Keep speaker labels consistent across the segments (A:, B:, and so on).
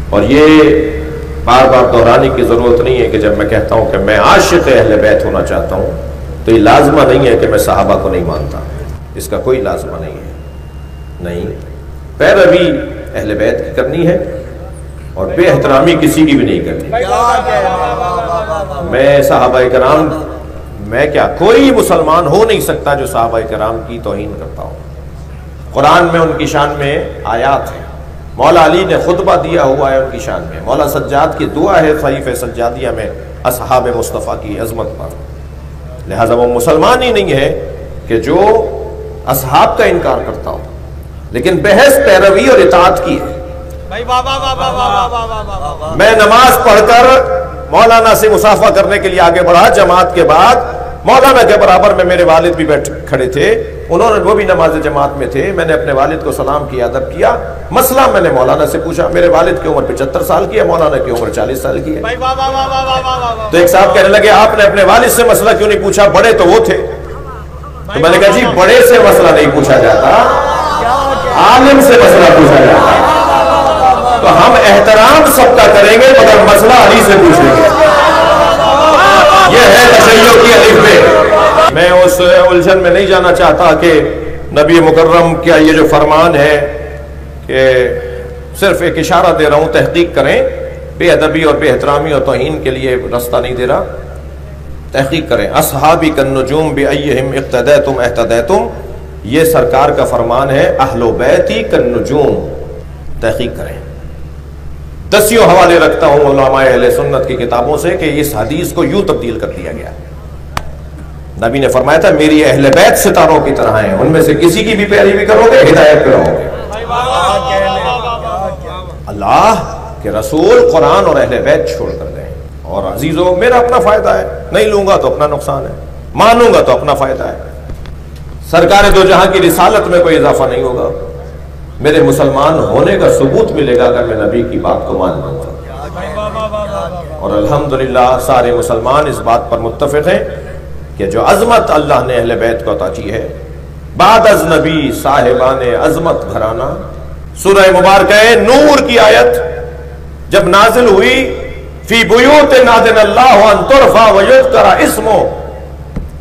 A: اور یہ بار بار دہرانے کی ضرورت نہیں ہے کہ جب میں کہتا ہوں کہ میں عاشق اہل بیت ہونا چاہتا ہوں تو یہ لازمہ نہیں ہے کہ میں صحابہ کو نہیں مانتا، اس کا کوئی لازمہ نہیں ہے، نہیں، پیروی اہل بیت کی کرنی ہے اور بے احترامی کسی کی بھی نہیں کرنی۔ میں صحابہ کرام، میں کیا، کوئی مسلمان ہو نہیں سکتا جو صحابہ کرام کی توہین کرتا ہو۔ قرآن میں ان کی شان میں آیات ہیں، مولا علی نے خطبہ دیا ہوا ہے ان کی شان میں، مولا سجاد کی دعا ہے صحیفہ سجادیہ میں اصحاب مصطفیٰ کی عظمت پر، لہذا وہ مسلمان ہی نہیں ہے کہ جو اصحاب کا انکار کرتا ہو، لیکن بحث پیروی اور اطاعت کی ہے۔ میں نماز پڑھ کر مولانا سے مصافحہ کرنے کے لیے آگے بڑھا، جماعت کے بعد مولانا کے برابر میں میرے والد بھی بیٹھ کھڑے تھے، انہوں نے، وہ بھی نماز جماعت میں تھے، میں نے اپنے والد کو سلام کیا، ادب کیا، مسئلہ میں نے مولانا سے پوچھا، میرے والد کی عمر 75 سال کی ہے، مولانا کی عمر 40 سال کی ہے۔ تو ایک صاحب کہنے لگے آپ نے اپنے والد سے مسئلہ کیوں نہیں پوچھا، بڑے تو وہ تھے۔ تو میں نے کہا جی بڑے سے مسئلہ نہیں پوچھا جاتا، عالم سے مسئلہ پوچھا جاتا، تو ہم احترام سب کا کریں گے مگر مسئلہ علی سے پوچھیں گے، یہ ہے تشیع کی الف ب۔ میں اس الجھن میں نہیں جانا چاہتا کہ نبی مکرم کیا یہ جو فرمان ہے کہ صرف ایک اشارہ دے رہا ہوں، تحقیق کریں، بے ادبی اور بے احترامی اور توہین کے لیے راستہ نہیں دے رہا، تحقیق کریں۔ اصحابی کالنجوم بأیہم اقتدیتم اہتدیتم، یہ سرکار کا فرمان ہے، اہل بیتی کالنجوم، تحقیق کریں۔ دسیوں حوالے رکھتا ہوں علماء اہل سنت کی کتابوں سے کہ اس حدیث کو یوں تبدیل کر دیا گیا، نبی نے فرمایا تھا میری اہل بیت ستاروں کی طرح ہیں، ان میں سے کسی کی بھی پیروی کرو گے ہدایت پہ رہو گے۔ اللہ کے رسول قرآن اور اہل بیت چھوڑ کر گئے، اور عزیزو میرا اپنا فائدہ ہے، نہیں لوں گا تو اپنا نقصان ہے، مانوں گا تو اپنا فائدہ ہے، سرکار دو جہاں کی رسالت میں کوئی اضافہ نہیں ہوگا، میرے مسلمان ہونے کا ثبوت ملے گا اگر میں نبی کی بات کو مان لوں گا۔ اور الحمدللہ سارے مسلمان اس بات پر متفق ہیں کہ جو عظمت اللہ نے اہل بیت کو عطا کی ہے، بعد از نبی صاحبان عظمت گھرانہ، سورہ مبارکہ نور کی آیت جب نازل ہوئی، فی بیوت نادن اللہ ان ترفع ویذکر اسمہ،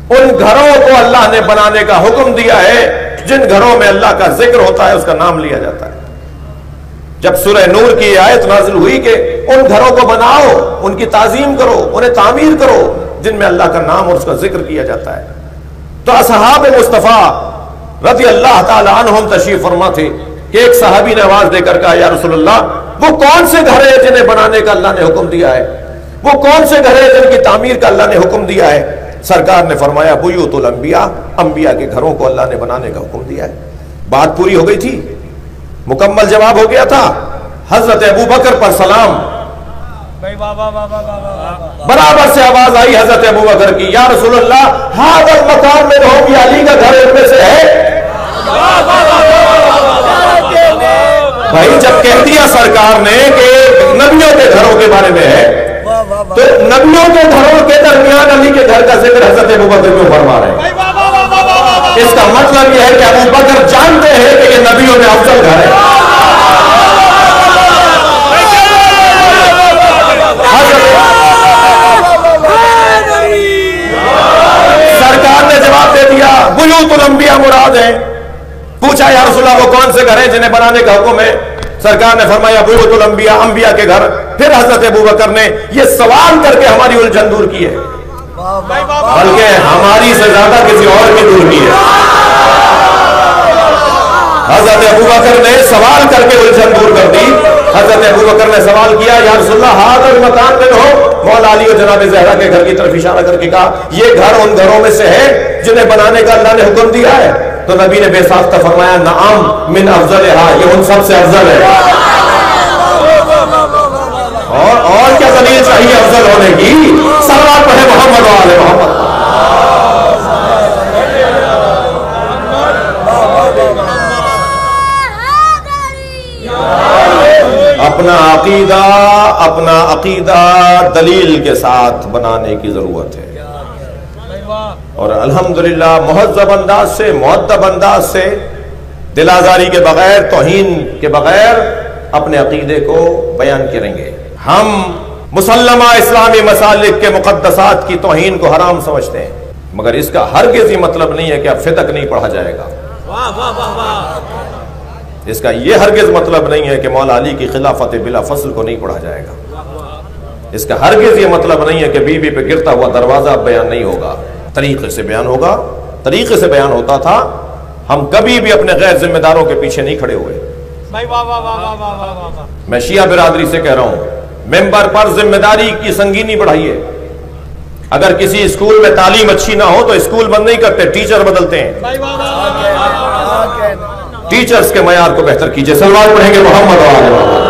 A: ان گھروں کو اللہ نے بنانے کا حکم دیا ہے جن گھروں میں اللہ کا ذکر ہوتا ہے، اس کا نام لیا جاتا ہے۔ جب سورہ نور کی آیت نازل ہوئی کہ ان گھروں کو بناؤ، ان کی تعظیم کرو، انہیں تعمیر کرو جن میں اللہ کا نام اور اس کا ذکر کیا جاتا ہے، تو اصحاب مصطفیٰ رضی اللہ تعالی عنہم تشریف فرما تھے کہ ایک صحابی نے آواز دے کر کہا یا رسول اللہ وہ کون سے گھر ہیں جنہیں بنانے کا اللہ نے حکم دیا ہے، وہ کون سے گھر ہیں جن کی تعمیر کا اللہ نے حکم دیا ہے؟ سرکار نے فرمایا بیوت الانبیاء، انبیاء کے گھروں کو اللہ نے بنانے کا حکم دیا ہے۔ بات پوری ہو گئی تھی، مکمل جواب ہو گیا تھا۔ حضرت ابوبکر پر سلام، برابر سے آواز آئی حضرت ابوبکر کی، یا رسول اللہ ھذا المکان میں رہو، یہ علی کا گھر ان میں سے ہے؟ بھائی جب کہہ دیا سرکار نے کہ نبیوں کے گھروں کے بارے میں ہے، تو نبیوں کے گھروں کے درمیان علی کے گھر کا ذکر حضرت ابوبکر کیوں فرما رہے ہیں؟ اس کا مطلب یہ ہے کہ ابوبکر جانتے ہیں کہ یہ نبیوں میں افضل گھر ہے۔ سرکار نے جواب دے دیا بیوت الانبیاء مراد ہے۔ پوچھا یا رسول اللہ وہ کون سے گھر ہیں جنہیں بنانے کا حکم ہے؟ سرکار نے فرمایا بیوت الانبیاء، انبیاء کے گھر۔ پھر حضرت ابوبکر نے یہ سوال کر کے ہماری الجھن دور کی ہے، بلکہ ہماری سے زیادہ کسی اور کی دور کی ہے۔ حضرت ابوبکر نے سوال کر کے الجھن دور کر دی۔ حضرت ابوبکر نے سوال کیا یا رسول اللہ ھذا المکان میں ہو، مولا علی اور جناب زہرا کے گھر کی طرف اشارہ کر کے کہا یہ گھر ان گھروں میں سے ہے جنہیں بنانے کا اللہ نے حکم دیا ہے؟ تو نبی نے بے ساختہ فرمایا نعم من افضلھا، یہ ان سب سے افضل ہے۔ اور کیا دلیل چاہیے افضل ہونے کی؟ صلوات پڑھے محمد و آل محمد۔ اپنا عقیدہ دلیل کے ساتھ بنانے کی ضرورت ہے، اور الحمدللہ مہذب انداز سے، مؤدب انداز سے، دل آزاری کے بغیر، توہین کے بغیر اپنے عقیدے کو بیان کریں گے. ہم مسلمہ اسلامی مسالک کے مقدسات کی توہین کو حرام سمجھتے ہیں، مگر اس کا ہرگز یہ مطلب نہیں ہے کہ اب فتق نہیں پڑھا جائے گا. اس کا یہ ہرگز مطلب نہیں ہے کہ مولا علی کی خلافت بلا فصل کو نہیں پڑھا جائے گا. اس کا ہرگز یہ مطلب نہیں ہے کہ بی بی پہ گرتا ہوا دروازہ بیان نہیں ہوگا. طریقے سے بیان ہوگا، طریقے سے بیان ہوتا تھا. ہم کبھی بھی اپنے غیر ذمہ داروں کے پیچھے نہیں کھڑے ہوئے. میں شیعہ برادری سے کہہ رہا ہوں، ممبر پر ذمہ داری کی سنگینی بڑھائیے. اگر کسی اسکول میں تعلیم اچھی نہ ہو تو اسکول بند نہیں کرتے، ٹیچر بدلتے ہیں. ٹیچرز کے معیار کو بہتر کیجئے. صلوات پڑھیں گے محمد و آل محمد.